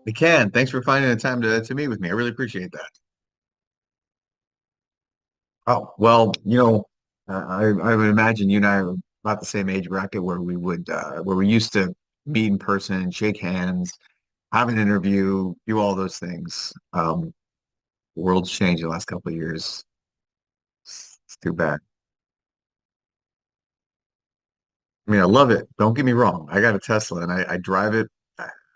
We can. Thanks for finding the time to meet with me. I really appreciate that. Oh, well, I would imagine you and I are about the same age bracket where we used to meet in person, shake hands, have an interview, do all those things. World's changed the last couple of years. It's too bad. I mean, I love it. Don't get me wrong. I got a Tesla and I drive it.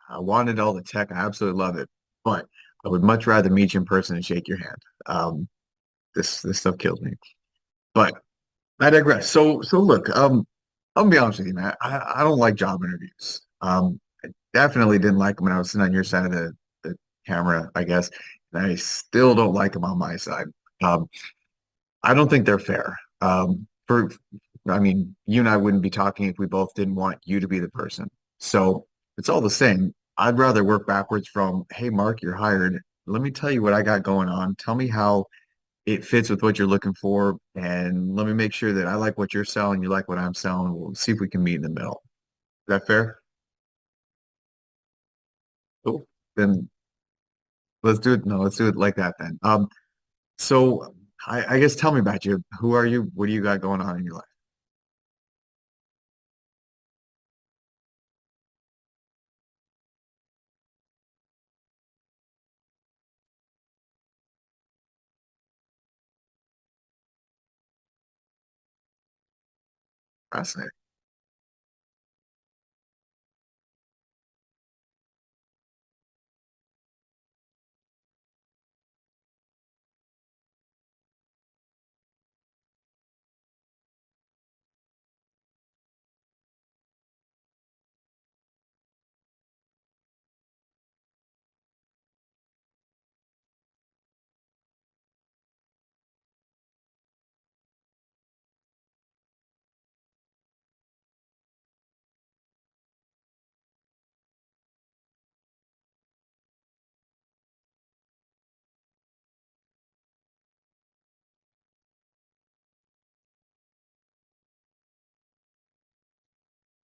I wanted all the tech. I absolutely love it. But I would much rather meet you in person and shake your hand. This stuff kills me. But I digress. So look, I'll be honest with you, man. I don't like job interviews. I definitely didn't like them when I was sitting on your side of the camera, I guess. And I still don't like them on my side. Um, I don't think they're fair. I mean, you and I wouldn't be talking if we both didn't want you to be the person. So it's all the same. I'd rather work backwards from, hey, Mark, you're hired. Let me tell you what I got going on. Tell me how it fits with what you're looking for. And let me make sure that I like what you're selling, you like what I'm selling. We'll see if we can meet in the middle. Is that fair? Cool. Then let's do it. No, let's do it like that then. So I guess tell me about you. Who are you? What do you got going on in your life? Fascinating.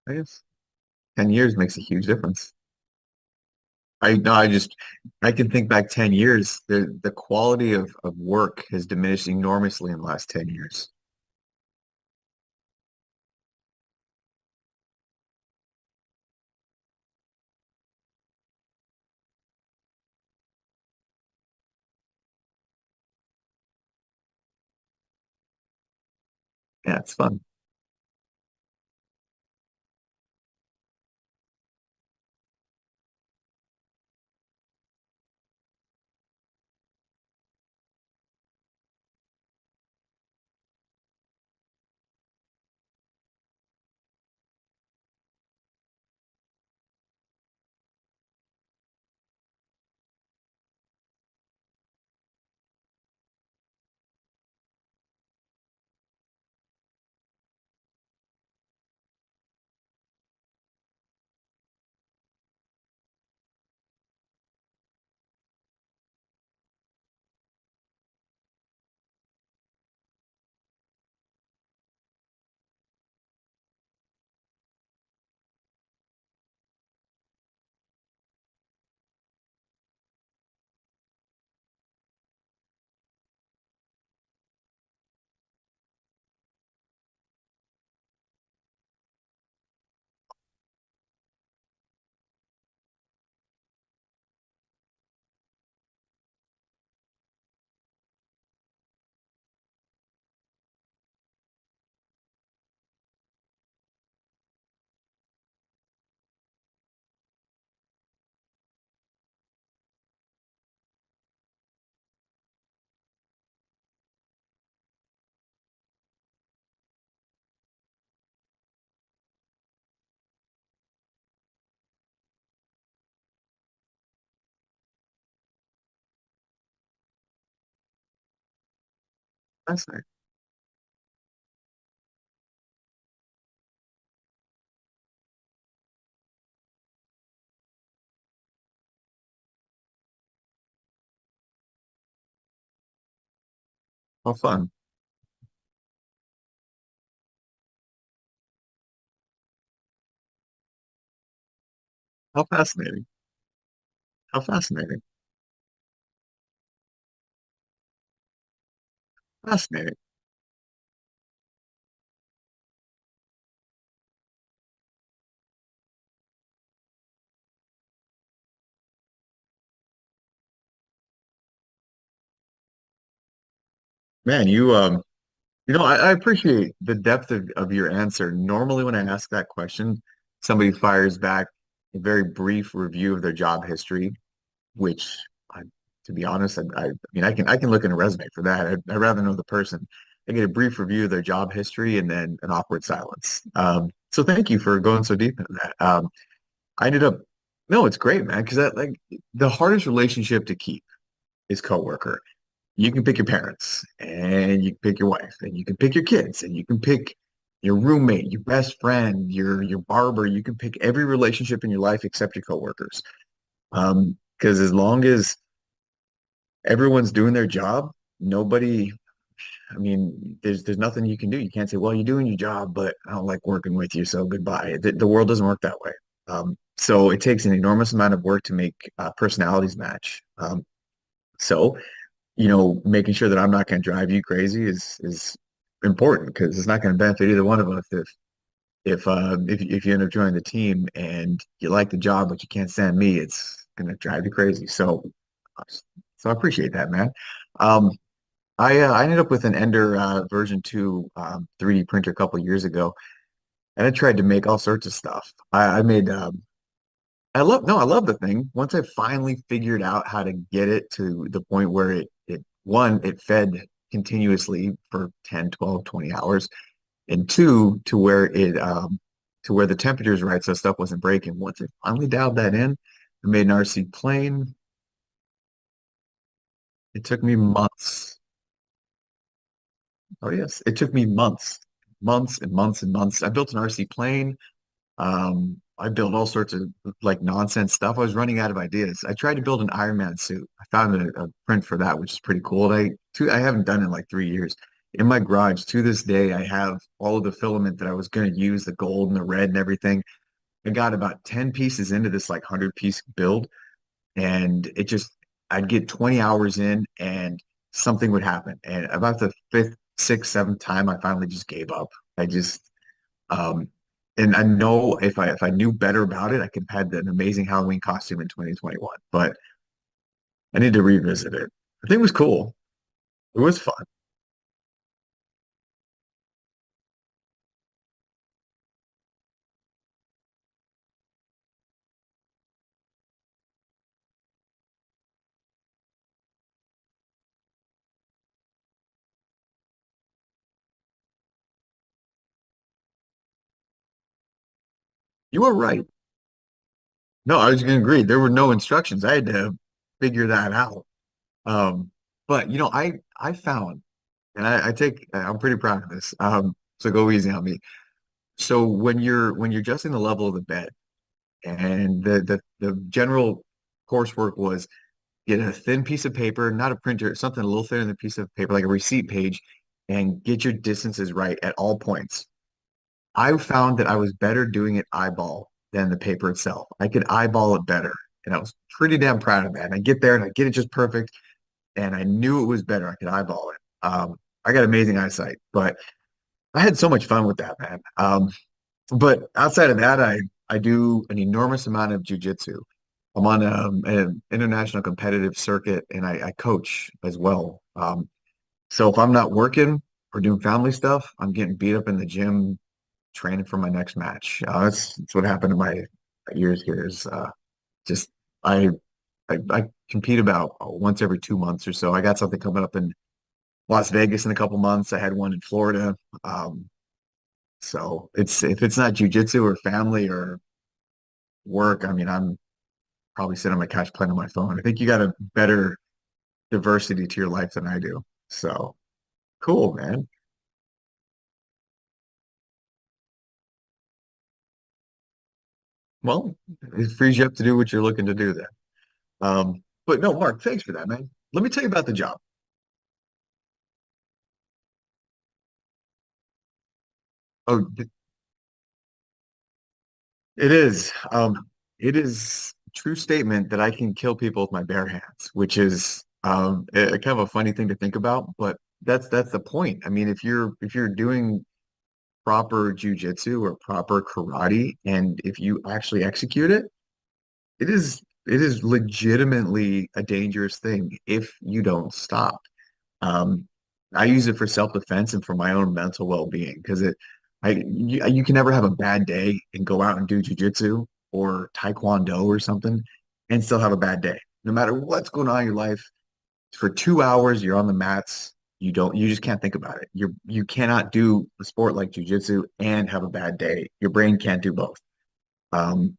I guess 10 years makes a huge difference. I no, I can think back 10 years. The quality of work has diminished enormously in the last 10 years. Yeah, it's fun. Fascinating. How fun. How fascinating. How fascinating. Fascinating. Man, I appreciate the depth of your answer. Normally, when I ask that question, somebody fires back a very brief review of their job history, which I, to be honest, I mean, I can look in a resume for that. I'd rather know the person. I get a brief review of their job history and then an awkward silence. So thank you for going so deep into that. I ended up, no, it's great, man, because that like the hardest relationship to keep is coworker. You can pick your parents and you can pick your wife and you can pick your kids and you can pick your roommate, your best friend, your barber. You can pick every relationship in your life except your coworkers. Because as long as everyone's doing their job, nobody, I mean, there's nothing you can do. You can't say, well, you're doing your job, but I don't like working with you, so goodbye. The world doesn't work that way. So it takes an enormous amount of work to make personalities match. So making sure that I'm not going to drive you crazy is important because it's not going to benefit either one of us if you end up joining the team and you like the job but you can't stand me, it's going to drive you crazy. So I appreciate that, man. Um, I ended up with an Ender version 2 3D printer a couple years ago, and I tried to make all sorts of stuff. I made I love the thing. Once I finally figured out how to get it to the point where it fed continuously for 10, 12, 20 hours, and two, to where the temperature is right so stuff wasn't breaking. Once I finally dialed that in, I made an RC plane. It took me months. Oh yes, it took me months, months and months and months. I built an RC plane. I built all sorts of like nonsense stuff. I was running out of ideas. I tried to build an Iron Man suit. I found a print for that, which is pretty cool. I haven't done it in like 3 years. In my garage to this day, I have all of the filament that I was going to use, the gold and the red and everything. I got about 10 pieces into this like 100-piece build, and I'd get 20 hours in and something would happen. And about the fifth, sixth, seventh time, I finally just gave up. I just, um, and I know if I knew better about it, I could have had an amazing Halloween costume in 2021. But I need to revisit it. I think it was cool. It was fun. You were right. No, I was going to agree. There were no instructions. I had to figure that out. Um, but I found, and I'm pretty proud of this. So go easy on me. So when you're adjusting the level of the bed, and the general coursework was get a thin piece of paper, not a printer, something a little thinner than a piece of paper, like a receipt page, and get your distances right at all points. I found that I was better doing it eyeball than the paper itself. I could eyeball it better, and I was pretty damn proud of that. And I get there and I get it just perfect, and I knew it was better. I could eyeball it. I got amazing eyesight, but I had so much fun with that, man. But outside of that, I do an enormous amount of jujitsu. I'm on an international competitive circuit, and I coach as well. So if I'm not working or doing family stuff, I'm getting beat up in the gym, training for my next match. That's what happened in my years here. Is just I, I compete about once every 2 months or so. I got something coming up in Las Vegas in a couple months. I had one in Florida. So it's if it's not jujitsu or family or work, I mean, I'm probably sitting on my couch playing on my phone. I think you got a better diversity to your life than I do. So cool, man. Well, it frees you up to do what you're looking to do then. But no, Mark, thanks for that, man. Let me tell you about the job. Oh, it is. It is. true statement that I can kill people with my bare hands, which is kind of a funny thing to think about, but that's the point. I mean, if you're doing proper jujitsu or proper karate, and if you actually execute it, it is legitimately a dangerous thing if you don't stop. Um, I use it for self-defense and for my own mental well-being because you can never have a bad day and go out and do jujitsu or taekwondo or something and still have a bad day. No matter what's going on in your life, for 2 hours you're on the mats. You just can't think about it. You cannot do a sport like jujitsu and have a bad day. Your brain can't do both. Um,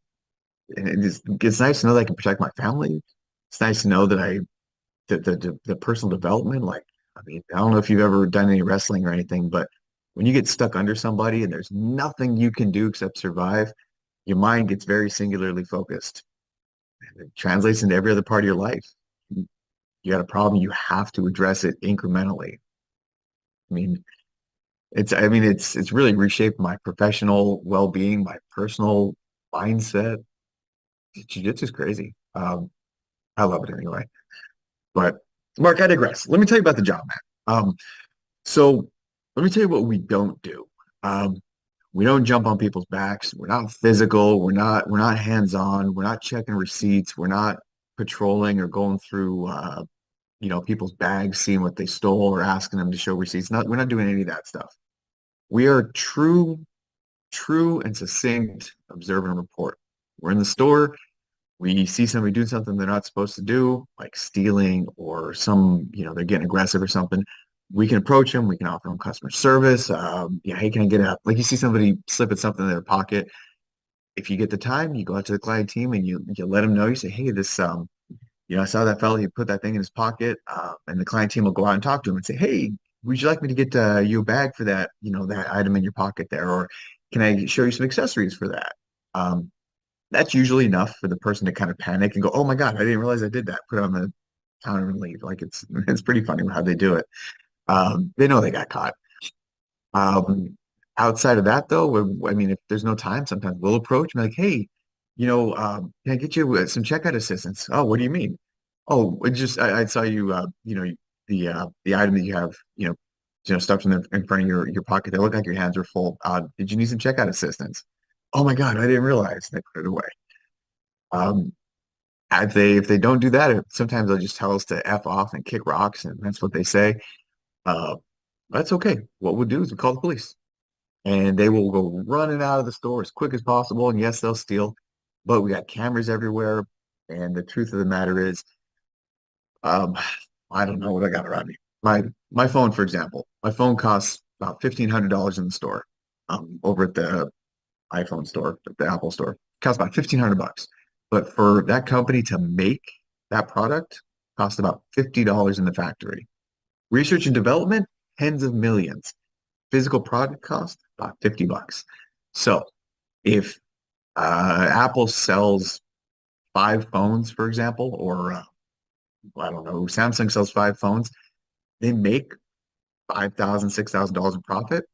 and it's nice to know that I can protect my family. It's nice to know that the personal development, like, I mean, I don't know if you've ever done any wrestling or anything, but when you get stuck under somebody and there's nothing you can do except survive, your mind gets very singularly focused. It translates into every other part of your life. You got a problem, you have to address it incrementally. I mean, it's really reshaped my professional well-being, my personal mindset. Jiu-jitsu is crazy. I love it anyway. But Mark, I digress. Let me tell you about the job, man. So let me tell you what we don't do. Um, we don't jump on people's backs. We're not physical. We're not hands-on. We're not checking receipts. We're not patrolling or going through people's bags, seeing what they stole or asking them to show receipts. We're not doing any of that stuff. We are true and succinct observe and report. We're in the store. We see somebody doing something they're not supposed to do, like stealing or they're getting aggressive or something. We can approach them. We can offer them customer service. Yeah, hey, can I get a, like you see somebody slipping something in their pocket. If you get the time, you go out to the client team and you let them know. You say, hey, I saw that fellow. He put that thing in his pocket, and the client team will go out and talk to him and say, hey, would you like me to get you a bag for that, that item in your pocket there, or can I show you some accessories for that? That's usually enough for the person to kind of panic and go, "Oh my God, I didn't realize I did that." Put it on the counter and leave. Like it's pretty funny how they do it. They know they got caught. Um, Outside of that, though, I mean, if there's no time, sometimes we'll approach and be like, "Hey, can I get you some checkout assistance?" Oh, what do you mean? Oh, I saw you, the item that you have, stuffed in front of your pocket. They look like your hands are full. Did you need some checkout assistance? Oh my God, I didn't realize. They put it away. Um, if they don't do that, sometimes they'll just tell us to F off and kick rocks, and that's what they say. Uh, that's okay. What we'll do is we call the police, and they will go running out of the store as quick as possible. And yes, they'll steal, but we got cameras everywhere. And the truth of the matter is, um, I don't know what I got around me. My phone, for example, my phone costs about $1,500 in the store. Over at the iPhone store, the Apple store, it costs about 1,500 bucks. But for that company to make that product, cost about $50 in the factory. Research and development, tens of millions. Physical product cost about 50 bucks. So if Apple sells five phones, for example, or I don't know, Samsung sells five phones, they make 5,000, $6,000 in profit,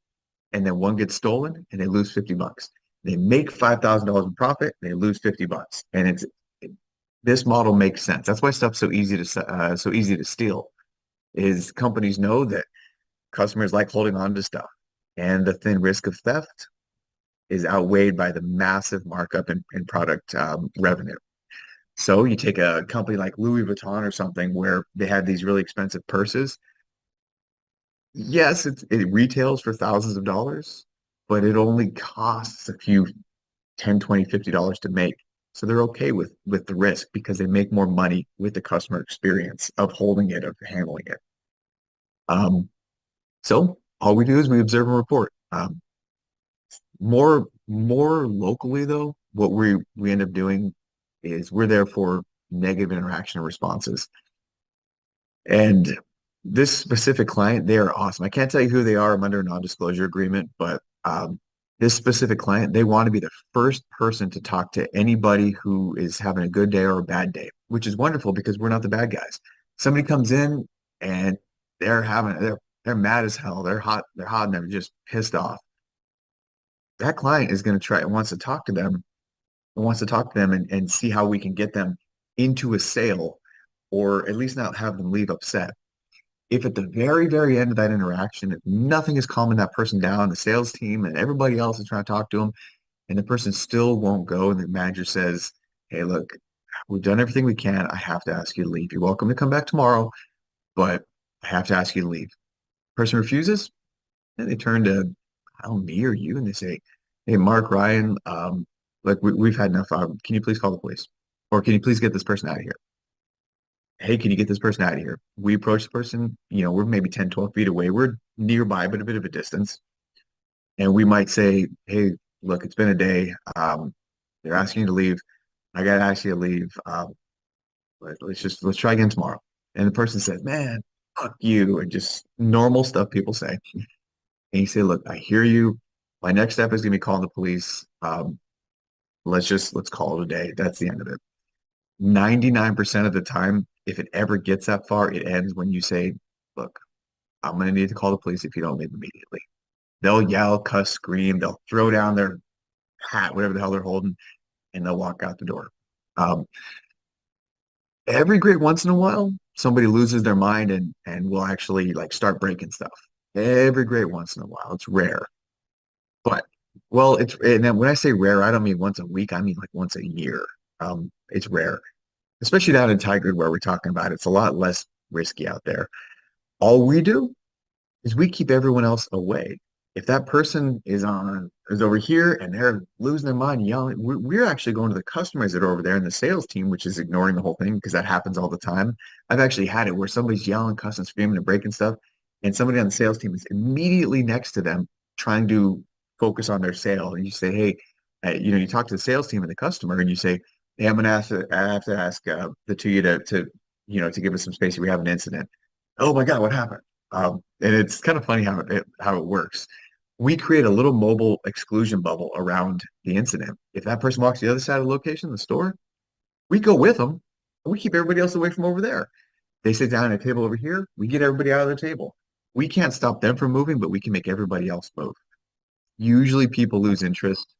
and then one gets stolen and they lose 50 bucks. They make $5,000 in profit, they lose 50 bucks. And this model makes sense. That's why stuff's so easy to steal. Is companies know that customers like holding on to stuff, and the thin risk of theft is outweighed by the massive markup in product revenue. So you take a company like Louis Vuitton or something where they had these really expensive purses. Yes, it retails for thousands of dollars, but it only costs a few 10, 20, $50 to make. So they're okay with the risk because they make more money with the customer experience of holding it, of handling it. Um, so all we do is we observe and report. More locally though, what we end up doing is we're there for negative interaction and responses. And this specific client, they are awesome. I can't tell you who they are. I'm under a non-disclosure agreement, but this specific client, they want to be the first person to talk to anybody who is having a good day or a bad day, which is wonderful because we're not the bad guys. Somebody comes in and they're mad as hell. They're hot and they're just pissed off. That client is going to try and wants to talk to them and wants to talk to them and see how we can get them into a sale or at least not have them leave upset. If at the very, very end of that interaction, if nothing is calming that person down, the sales team and everybody else is trying to talk to them, and the person still won't go, and the manager says, "Hey, look, we've done everything we can. I have to ask you to leave. You're welcome to come back tomorrow, but I have to ask you to leave." Person refuses, and they turn to, I don't know, me or you, and they say, "Hey, Mark, Ryan, like we've had enough. Can you please call the police, or can you please get this person out of here? Hey, can you get this person out of here?" We approach the person, we're maybe 10, 12 feet away. We're nearby, but a bit of a distance. And we might say, "Hey, look, it's been a day. They're asking you to leave. I got to ask you to leave. Let's try again tomorrow." And the person says, "Man, fuck you," and just normal stuff people say. And you say, "Look, I hear you. My next step is going to be calling the police. Let's call it a day. That's the end of it." 99% of the time, if it ever gets that far, it ends when you say, "Look, I'm going to need to call the police if you don't leave immediately." They'll yell, cuss, scream. They'll throw down their hat, whatever the hell they're holding, and they'll walk out the door. Um, every great once in a while, somebody loses their mind and will actually like start breaking stuff. Every great once in a while. It's rare. But well, and then when I say rare, I don't mean once a week. I mean like once a year. It's rare, especially down in Tigard where we're talking about. It's a lot less risky out there. All we do is we keep everyone else away. If that person is over here and they're losing their mind yelling, we're actually going to the customers that are over there and the sales team, which is ignoring the whole thing because that happens all the time. I've actually had it where somebody's yelling, cussing, screaming, and breaking stuff, and somebody on the sales team is immediately next to them trying to focus on their sale. And you say, "Hey," you talk to the sales team and the customer, and you say, "Hey, I have to ask the two of you to give us some space. We have an incident." "Oh my God, what happened?" And it's kind of funny how it works. We create a little mobile exclusion bubble around the incident. If that person walks to the other side of the location, the store, we go with them and we keep everybody else away from over there. They sit down at a table over here, we get everybody out of their table. We can't stop them from moving, but we can make everybody else move. Usually people lose interest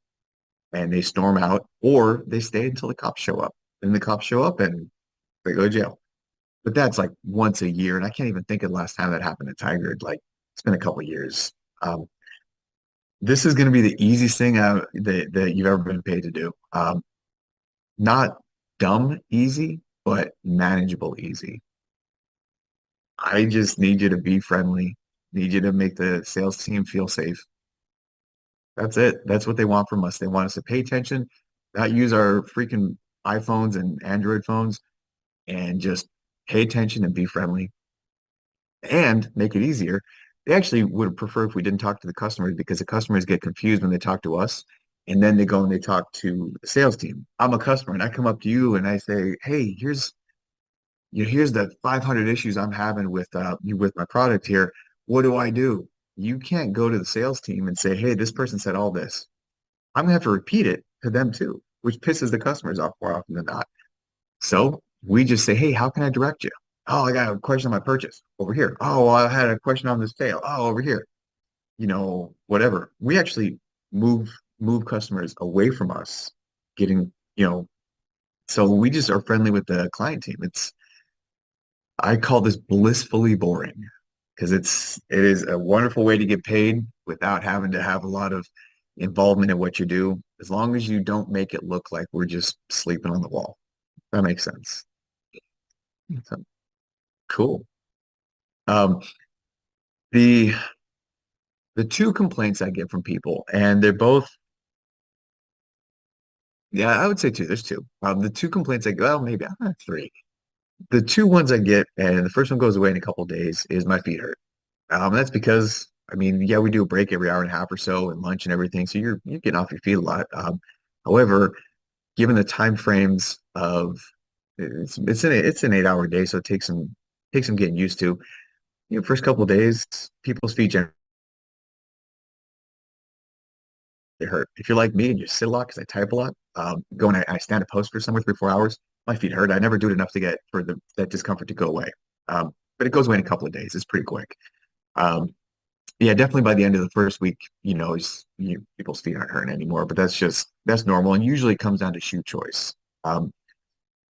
and they storm out or they stay until the cops show up. And the cops show up and they go to jail. But that's like once a year, and I can't even think of the last time that happened at Tigard. Like it's been a couple of years. This is going to be the easiest thing that you've ever been paid to do. Not dumb easy, but manageable easy. I just need you to be friendly. Need you to make the sales team feel safe. That's it. That's what they want from us. They want us to pay attention, not use our freaking iPhones and Android phones, and just pay attention and be friendly and make it easier. They actually would prefer if we didn't talk to the customers because the customers get confused when they talk to us. And then they go and they talk to the sales team. I'm a customer and I come up to you and I say, "Hey, here's the 500 issues I'm having with my product here. What do I do?" You can't go to the sales team and say, "Hey, this person said all this." I'm gonna have to repeat it to them too, which pisses the customers off more often than not. So we just say, "Hey, how can I direct you?" "Oh, I got a question on my purchase over here." "Oh, well, I had a question on this sale." "Oh, over here." Whatever. We actually move move customers away from us, getting, so we just are friendly with the client team. I call this blissfully boring because it is a wonderful way to get paid without having to have a lot of involvement in what you do, as long as you don't make it look like we're just sleeping on the wall. That makes sense. So, cool. Um, the the two complaints I get from people, and they're both, yeah, I would say two. There's two. The two complaints I get, well, maybe three. The two ones I get, and the first one goes away in a couple of days, is my feet hurt. That's because, I mean, yeah, we do a break every hour and a half or so and lunch and everything, so you're getting off your feet a lot. However, given the time frames of it's an 8 hour day, so it takes some getting used to. First couple of days, people's feet generally hurt. If you're like me and you sit a lot because I type a lot, going I stand a post for somewhere 3 or 4 hours, my feet hurt. I never do it enough to get for that discomfort to go away. But it goes away in a couple of days. It's pretty quick. Um, Yeah, definitely by the end of the first week, people's feet aren't hurting anymore, but that's normal. And usually it comes down to shoe choice. Um,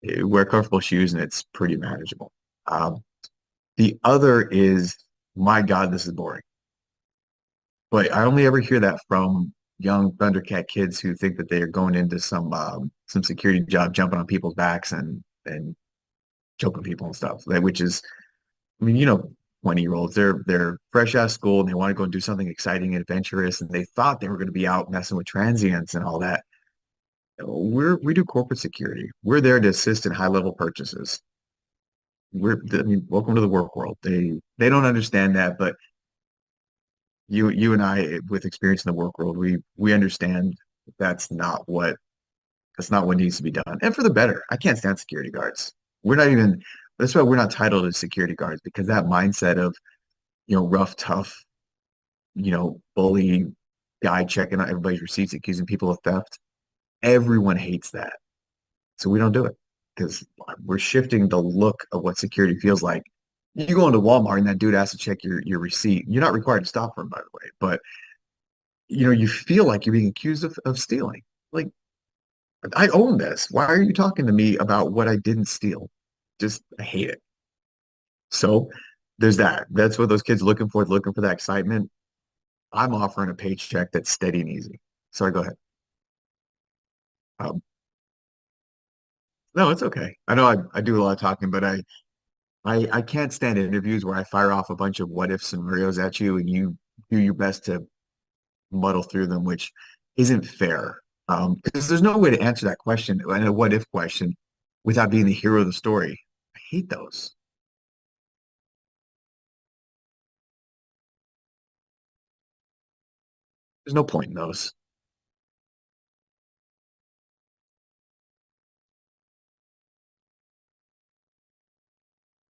wear comfortable shoes and it's pretty manageable. Um, the other is, my God, this is boring. But I only ever hear that from young Thundercat kids who think that they are going into some security job, jumping on people's backs and choking people and stuff. Which is, I mean, 20-year-olds, they're fresh out of school and they want to go and do something exciting and adventurous, and they thought they were going to be out messing with transients and all that. We do corporate security. We're there to assist in high level purchases. I mean, welcome to the work world. They don't understand that, but you and I, with experience in the work world, we understand that's not what that's not what needs to be done, and for the better. I can't stand security guards. We're not even. That's why we're not titled as security guards, because that mindset of rough, tough, bully guy checking out everybody's receipts, accusing people of theft. Everyone hates that, so we don't do it because we're shifting the look of what security feels like. You go into Walmart and that dude has to check your receipt. You're not required to stop for him, by the way, but you feel like you're being accused of stealing. Like, I own this. Why are you talking to me about what I didn't steal? Just, I hate it. So there's that. That's what those kids looking for that excitement. I'm offering a paycheck that's steady and easy. Sorry, go ahead. Um, no, it's okay. I know I do a lot of talking, but I can't stand interviews where I fire off a bunch of what if scenarios at you and you do your best to muddle through them, which isn't fair. Because there's no way to answer that question and a what if question without being the hero of the story. I hate those. There's no point in those.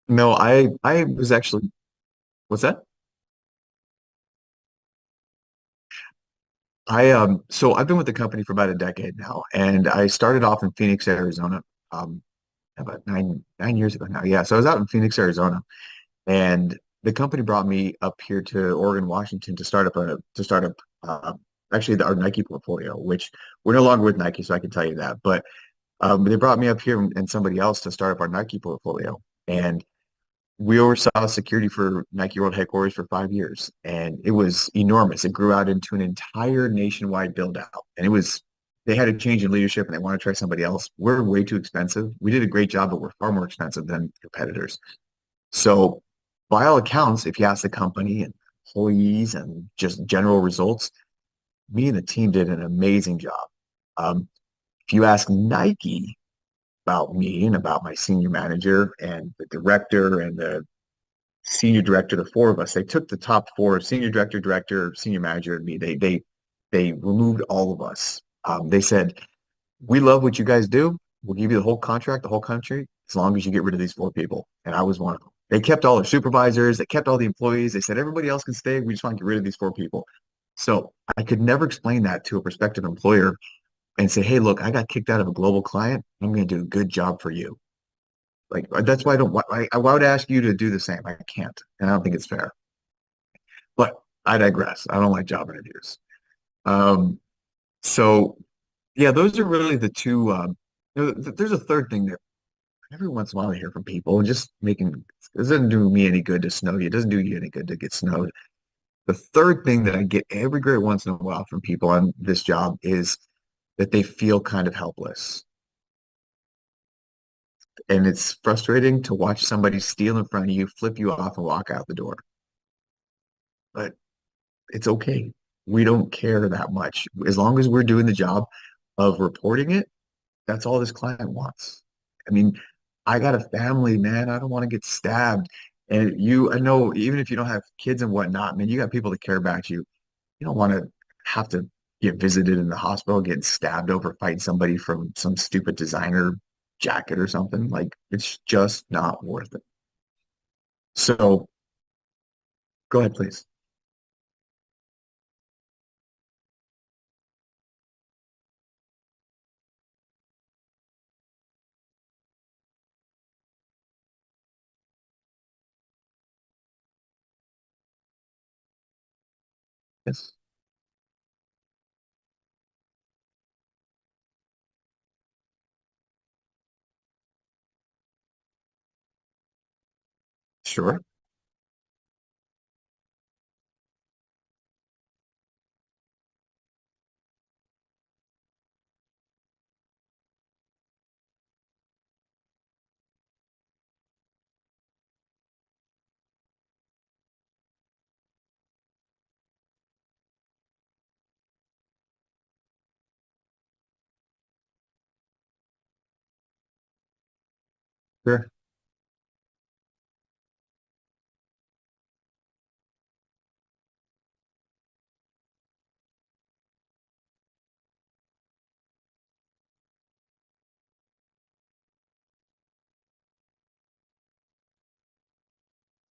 No, I was actually, what's that? So I've been with the company for about a decade now, and I started off in Phoenix, Arizona, about nine years ago now. Yeah, so I was out in Phoenix, Arizona, and the company brought me up here to Oregon, Washington to start up actually our Nike portfolio, which we're no longer with Nike, so I can tell you that. But they brought me up here and somebody else to start up our Nike portfolio, and we oversaw security for Nike World Headquarters for 5 years, and it was enormous. It grew out into an entire nationwide build out, and they had a change in leadership and they want to try somebody else. We're way too expensive. We did a great job, but we're far more expensive than competitors. So, by all accounts, if you ask the company and employees and just general results, me and the team did an amazing job. If you ask Nike about me and about my senior manager and the director and the senior director, the four of us, they took the top four, senior director, director, senior manager, and me. They removed all of us. They said, "We love what you guys do. We'll give you the whole contract, the whole country, as long as you get rid of these four people." And I was one of them. They kept all their supervisors, they kept all the employees. They said, "Everybody else can stay. We just want to get rid of these four people." So I could never explain that to a prospective employer and say, "Hey, look, I got kicked out of a global client. I'm going to do a good job for you." Like, that's why I don't. Why would I ask you to do the same? I can't, and I don't think it's fair. But I digress. I don't like job interviews. Um, so yeah, those are really the two. There's a third thing that every once in a while I hear from people, and just making it doesn't do me any good to snow you. It doesn't do you any good to get snowed. The third thing that I get every great once in a while from people on this job is that they feel kind of helpless. And it's frustrating to watch somebody steal in front of you, flip you off, and walk out the door. But it's okay. We don't care that much. As long as we're doing the job of reporting it, that's all this client wants. I mean, I got a family, man. I don't want to get stabbed. And I know, even if you don't have kids and whatnot, man, you got people that care about you. You don't want to have to get visited in the hospital, getting stabbed over fighting somebody from some stupid designer jacket or something. Like, it's just not worth it. So go ahead, please. Yes. Sure. Sure.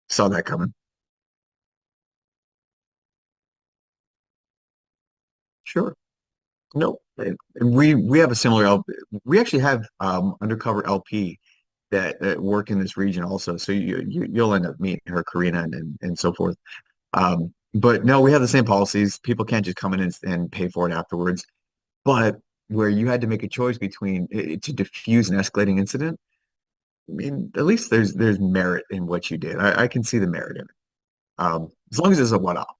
Saw that coming. Sure. No, we have a similar LP. We actually have undercover LP that work in this region also. So you'll end up meeting her, Karina, and so forth. But no, we have the same policies. People can't just come in and pay for it afterwards. But where you had to make a choice between to diffuse an escalating incident, I mean, at least there's merit in what you did. I can see the merit in it. As long as it's a one-off.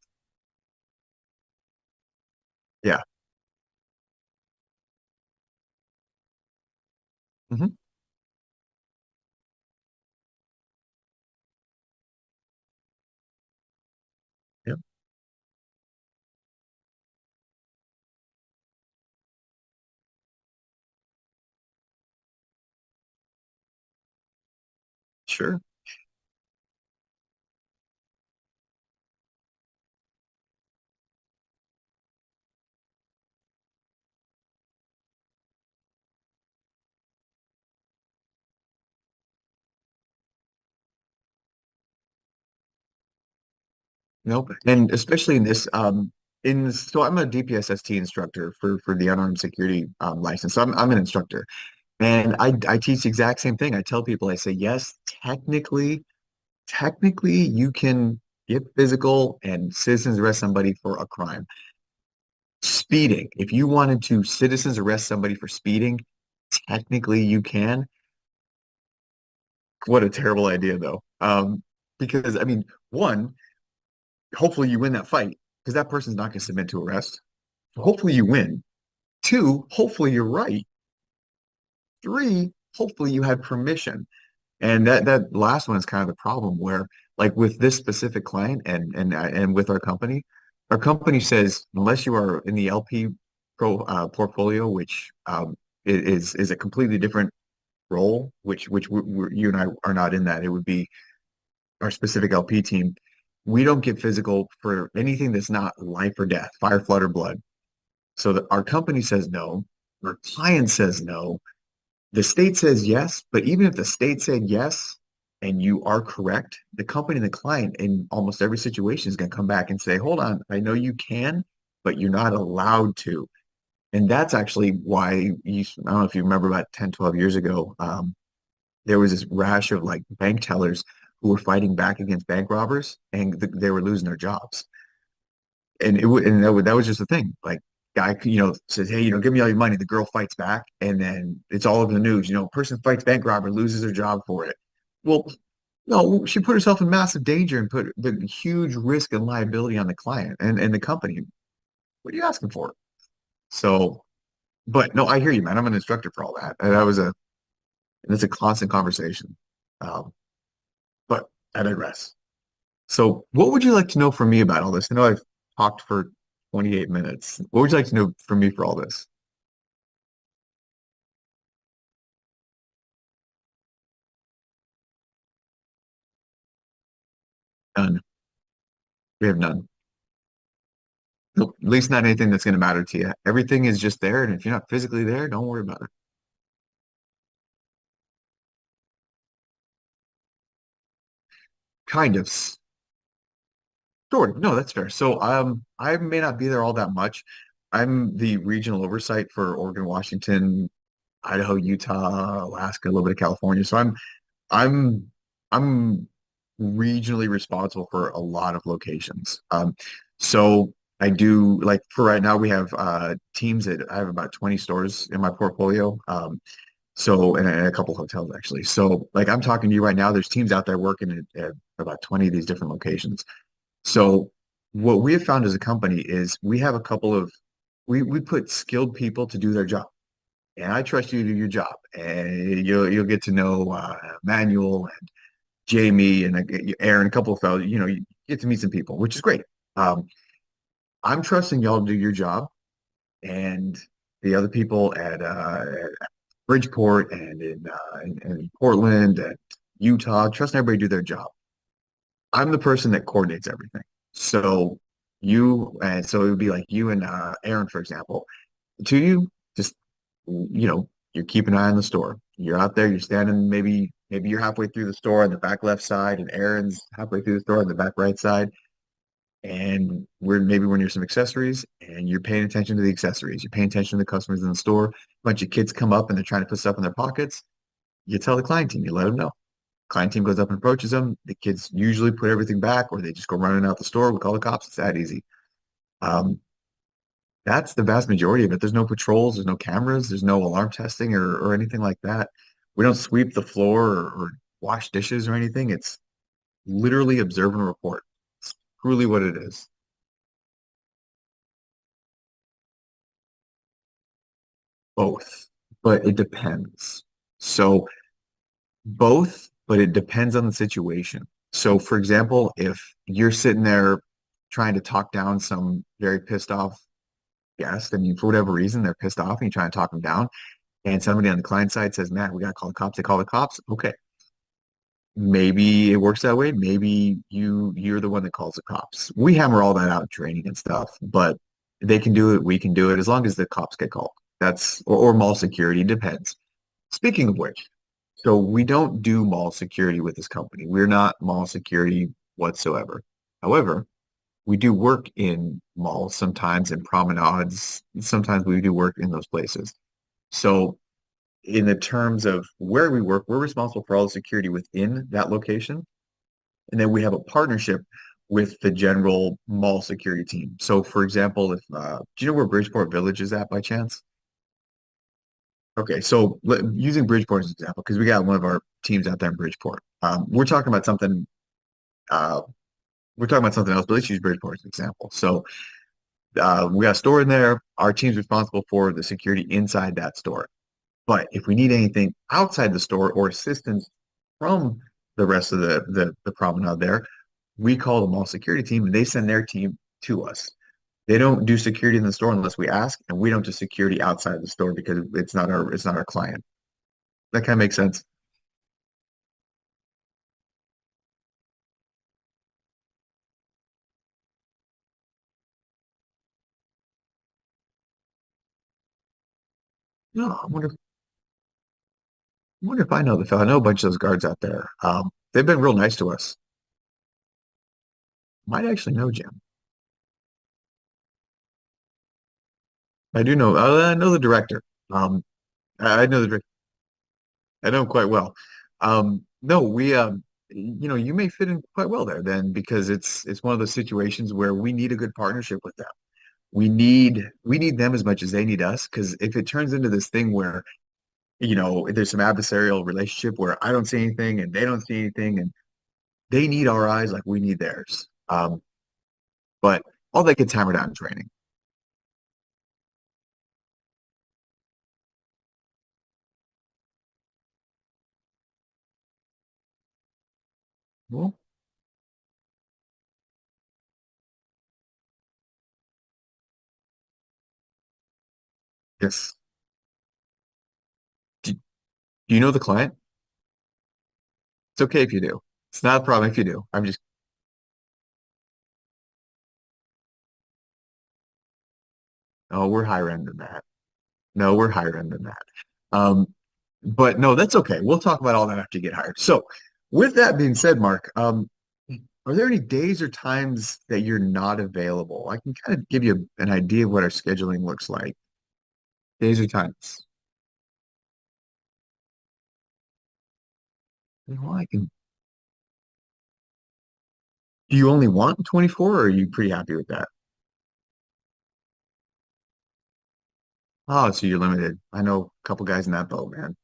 Yeah. Hmm. Yeah. Sure. Nope. And especially in this, so I'm a DPSST instructor for the unarmed security license. So I'm an instructor, and I teach the exact same thing. I tell people, I say, yes, technically you can get physical and citizens arrest somebody for a crime. Speeding, if you wanted to citizens arrest somebody for speeding, technically you can. What a terrible idea, though. Because I mean, one, hopefully you win that fight because that person's not going to submit to arrest. Hopefully you win. Two, hopefully you're right. Three, hopefully you had permission. And that last one is kind of the problem where, like with this specific client and with our company says unless you are in the LP portfolio, which is a completely different role, which you and I are not in that. It would be our specific LP team. We don't get physical for anything that's not life or death, fire, flood, or blood. So that our company says no, our client says no, the state says yes, but even if the state said yes and you are correct, the company and the client in almost every situation is going to come back and say, hold on, I know you can, but you're not allowed to. And that's actually why I don't know if you remember about 10, 12 years ago, there was this rash of like bank tellers who were fighting back against bank robbers and they were losing their jobs. And that was just the thing. Like guy, says, hey, give me all your money. The girl fights back, and then it's all over the news. Person fights bank robber, loses her job for it. Well, no, she put herself in massive danger and put the huge risk and liability on the client and the company. What are you asking for? So, but no, I hear you, man. I'm an instructor for all that. And that's a constant conversation. Um, but I digress. So, what would you like to know from me about all this? I know I've talked for 28 minutes. What would you like to know from me for all this? None. We have none. Nope. At least not anything that's going to matter to you. Everything is just there, and if you're not physically there, don't worry about it. Kind of. Sure. No, that's fair. So, I may not be there all that much. I'm the regional oversight for Oregon, Washington, Idaho, Utah, Alaska, a little bit of California. So I'm, I'm regionally responsible for a lot of locations. So I do like for right now we have teams that I have about 20 stores in my portfolio. So and a couple hotels actually. So like I'm talking to you right now, there's teams out there working at about 20 of these different locations. So what we have found as a company is we have a couple of we put skilled people to do their job. And I trust you to do your job. And you'll get to know Manuel and Jamie and Aaron, a couple of fellows, you get to meet some people, which is great. Um, I'm trusting y'all to do your job and the other people at Bridgeport and in Portland and Utah, trusting everybody to do their job. I'm the person that coordinates everything. So so it would be like you and Aaron, for example. To you, just you keep an eye on the store. You're out there, you're standing maybe you're halfway through the store on the back left side, and Aaron's halfway through the store on the back right side. And we're near some accessories and you're paying attention to the accessories. You're paying attention to the customers in the store. A bunch of kids come up and they're trying to put stuff in their pockets. You tell the client team, you let them know. Client team goes up and approaches them. The kids usually put everything back or they just go running out the store. We call the cops. It's that easy. Um, that's the vast majority of it. There's no patrols, there's no cameras, there's no alarm testing or anything like that. We don't sweep the floor or wash dishes or anything. It's literally observe and report. It's truly what it is. Both, but it depends. So both, but it depends on the situation. So for example, if you're sitting there trying to talk down some very pissed off guest, I mean, for whatever reason, they're pissed off and you try to talk them down, and somebody on the client side says, man, we got to call the cops. They call the cops. Okay. Maybe it works that way. Maybe you're the one that calls the cops. We hammer all that out in training and stuff, but they can do it, we can do it as long as the cops get called. Or mall security, depends. Speaking of which, so we don't do mall security with this company. We're not mall security whatsoever. However, we do work in malls sometimes in promenades. Sometimes we do work in those places. So in the terms of where we work, we're responsible for all the security within that location. And then we have a partnership with the general mall security team. So for example, if do you know where Bridgeport Village is at by chance? Okay, so using Bridgeport as an example, because we got one of our teams out there in Bridgeport. Uh, we're talking about something else, but let's use Bridgeport as an example. So we got a store in there. Our team's responsible for the security inside that store. But if we need anything outside the store or assistance from the rest of the promenade there, we call the mall security team and they send their team to us. They don't do security in the store unless we ask, and we don't do security outside the store because it's not our client. That kind of makes sense. No, I wonder if I know the fellow. I know a bunch of those guards out there. They've been real nice to us. Might actually know Jim. I do know. I know the director. Um, I know the director. I know him quite well. No, you may fit in quite well there then because it's one of those situations where we need a good partnership with them. We need them as much as they need us because if it turns into this thing where there's some adversarial relationship where I don't see anything and they don't see anything and they need our eyes like we need theirs. But all that gets hammered out in training. Well, yes. Do you know the client? It's okay if you do. It's not a problem if you do. Oh, we're higher end than that. No, we're higher end than that. Um, but no, that's okay. We'll talk about all that after you get hired. So, with that being said, Mark, are there any days or times that you're not available? I can kind of give you an idea of what our scheduling looks like. Days or times. I can. Do you only want 24 or are you pretty happy with that? Oh, so you're limited. I know a couple guys in that boat, man.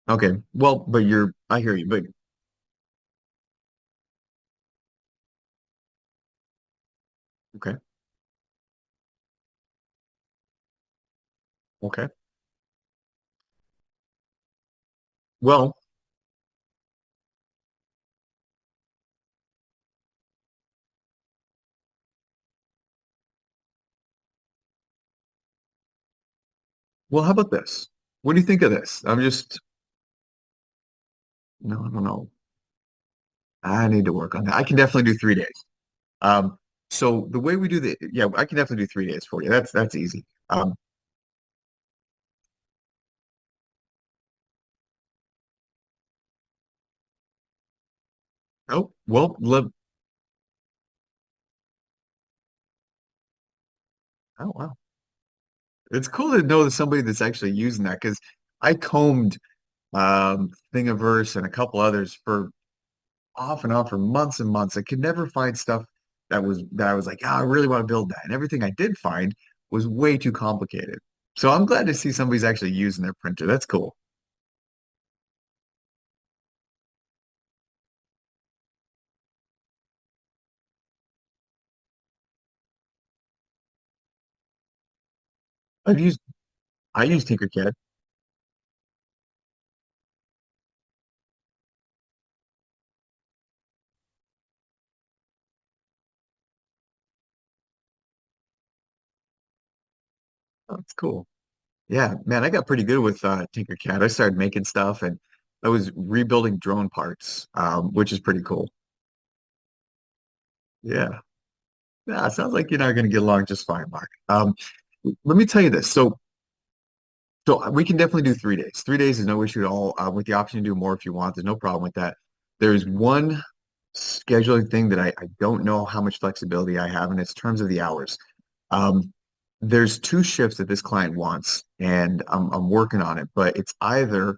Okay. Well, but I hear you, but okay. Okay. Well, well, how about this? What do you think of this? No, I don't know. I need to work on that. I can definitely do 3 days. Um, so the way we do yeah, I can definitely do 3 days for you. That's easy. Oh, well, oh wow. It's cool to know that somebody that's actually using that because I combed Thingiverse and a couple others for off and on for months and months. I could never find stuff that I was like, I really want to build that. And everything I did find was way too complicated. So I'm glad to see somebody's actually using their printer. That's cool. I've used I use Tinkercad. Oh, that's cool. Yeah, man, I got pretty good with Tinkercad. I started making stuff and I was rebuilding drone parts, which is pretty cool. Yeah. Yeah, it sounds like you're not going to get along just fine, Mark. Let me tell you this. So we can definitely do 3 days. 3 days is no issue at all. With the option to do more if you want, there's no problem with that. There's one scheduling thing that I don't know how much flexibility I have, and it's terms of the hours. Um, there's two shifts that this client wants, and I'm working on it, but it's either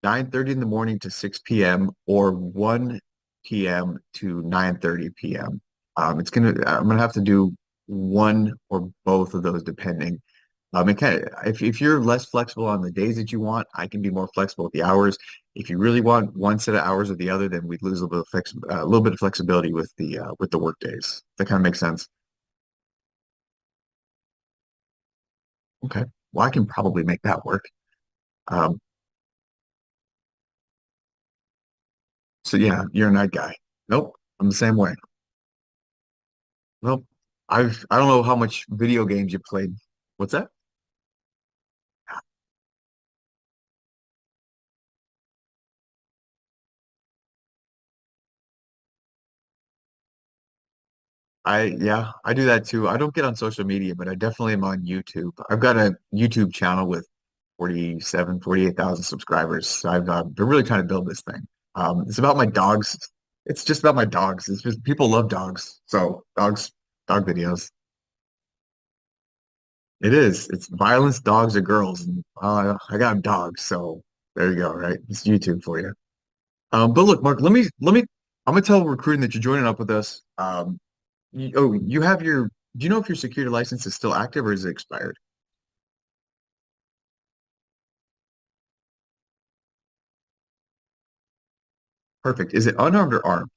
9:30 in the morning to 6 p.m. or 1 p.m. to 9:30 p.m. I'm gonna have to do one or both of those depending. It kind of if you're less flexible on the days that you want, I can be more flexible with the hours. If you really want one set of hours or the other, then we'd lose a little bit of flexibility with the work days. That kind of makes sense. Okay. Well, I can probably make that work. Um, so yeah, you're a night guy. Nope, I'm the same way. Well, I don't know how much video games you played. What's that? Yeah, I do that too. I don't get on social media, but I definitely am on YouTube. I've got a YouTube channel with 48,000 subscribers. So I've been really trying to build this thing. It's about my dogs. It's just about my dogs. It's just people love dogs. So dog videos. It is. It's violence, dogs, or girls. And I got dogs, so there you go, right? It's YouTube for you. But look, Mark, I'm gonna tell recruiting that you're joining up with us. You have do you know if your security license is still active or is it expired? Perfect. Is it unarmed or armed?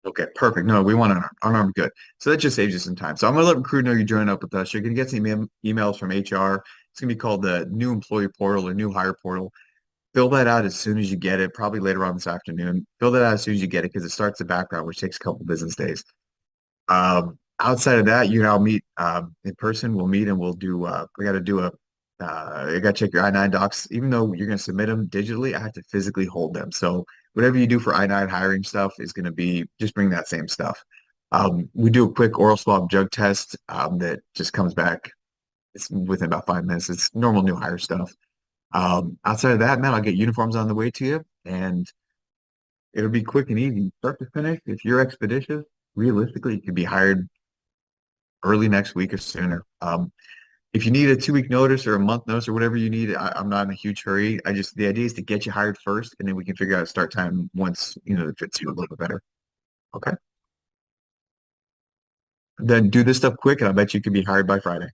Okay, perfect. No, we want unarmed. Unarmed, good. So that just saves you some time. So I'm gonna let recruit know you join up with us. You're gonna get some emails from HR. It's gonna be called the new employee portal or new hire portal. Fill that out as soon as you get it, probably later on this afternoon. Fill that out as soon as you get it because it starts the background, which takes a couple business days. Outside of that, you and I'll meet in person. We'll meet and we'll do. We got to do a. I got to check your I-9 docs. Even though you're going to submit them digitally, I have to physically hold them. So whatever you do for I-9 hiring stuff is going to be just bring that same stuff. We do a quick oral swab drug test that just comes back. It's within about 5 minutes. It's normal new hire stuff. Outside of that, man, I'll get uniforms on the way to you, and it'll be quick and easy, start to finish. If you're expeditious, realistically, you could be hired early next week or sooner. If you need a 2 week notice or a month notice or whatever you need, I'm not in a huge hurry. The idea is to get you hired first, and then we can figure out a start time once, it fits you a little bit better. Okay. Then do this stuff quick, and I bet you can be hired by Friday.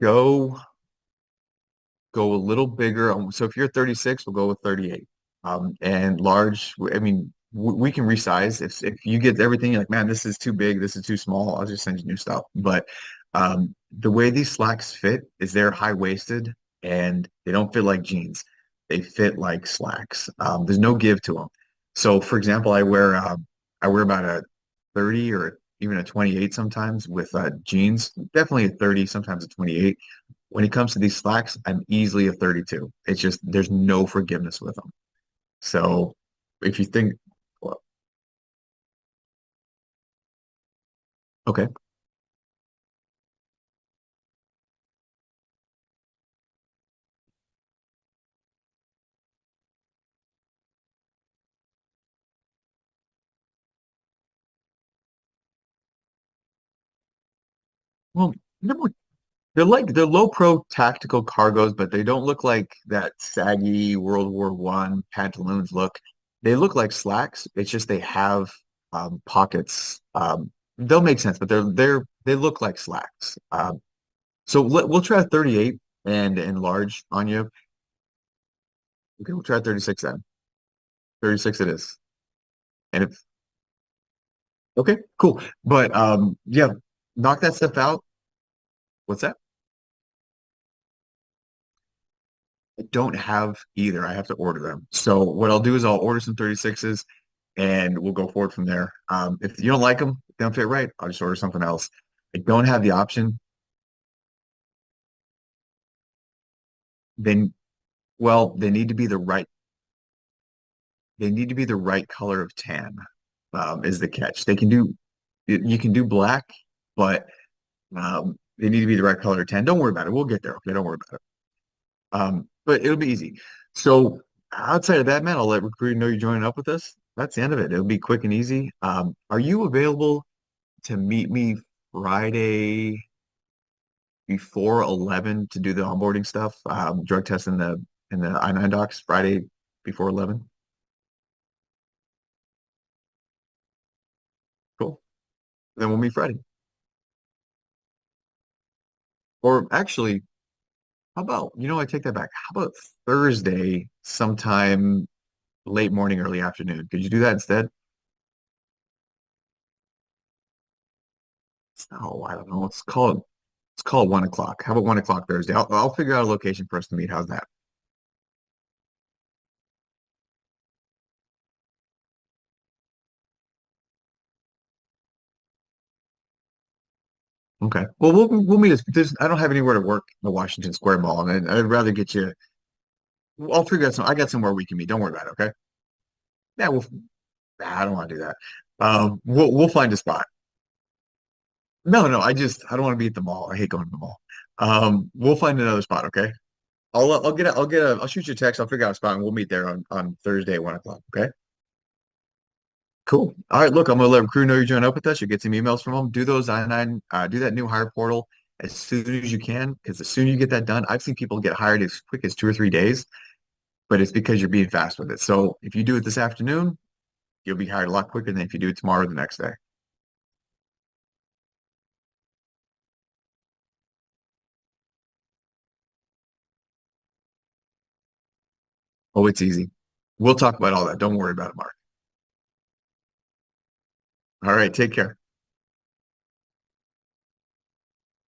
Go go a little bigger. So if you're 36, we'll go with 38. And large, I mean, we can resize. If you get everything, you're like, man, this is too big, this is too small, I'll just send you new stuff. But the way these slacks fit is they're high-waisted and they don't fit like jeans. They fit like slacks. There's no give to them. So for example, I wear about a 30 or even a 28 sometimes with jeans, definitely a 30, sometimes a 28. When it comes to these slacks, I'm easily a 32. It's just there's no forgiveness with them. So if you think, well, okay, well, no, they're low pro tactical cargos, but they don't look like that saggy World War I pantaloons look. They look like slacks. It's just they have pockets. They'll make sense, but they look like slacks. So we'll try 38 and large on you. Okay, we'll try 36 then. 36 it is. And if okay, cool. But yeah, knock that stuff out. What's that? I don't have either. I have to order them. So what I'll do is I'll order some 36s and we'll go forward from there. If you don't like them, if they don't fit right, I'll just order something else. I don't have the option. Then, well, they need to be the right color of tan, is the catch. You can do black, but they need to be the right color of tan. Don't worry about it. We'll get there. Okay, don't worry about it. But it'll be easy. So outside of that, man, I'll let recruiting know you're joining up with us. That's the end of it. It'll be quick and easy. Are you available to meet me Friday before 11 to do the onboarding stuff, drug test and the I-9 docs Friday before 11? Cool. Then we'll meet Friday. Or actually, how about, I take that back. How about Thursday sometime late morning, early afternoon? Could you do that instead? Oh, I don't know. Let's call it 1 o'clock. How about 1 o'clock Thursday? I'll figure out a location for us to meet. How's that? Okay. Well, we'll meet us. I don't have anywhere to work in the Washington Square Mall, and I'd rather get you. I'll figure out some. I got somewhere we can meet. Don't worry about it. Okay. Yeah. Nah, I don't want to do that. We'll find a spot. No, no. I don't want to be at the mall. I hate going to the mall. We'll find another spot. Okay. I'll shoot you a text. I'll figure out a spot, and we'll meet there on Thursday at 1 o'clock. Okay. Cool. All right, look, I'm gonna let crew know you join up with us. You'll get some emails from them. Do those I-9, do that new hire portal as soon as you can, because the sooner you get that done, I've seen people get hired as quick as 2 or 3 days, but it's because you're being fast with it. So if you do it this afternoon, you'll be hired a lot quicker than if you do it tomorrow or the next day. Oh, it's easy. We'll talk about all that. Don't worry about it, Mark. All right, take care.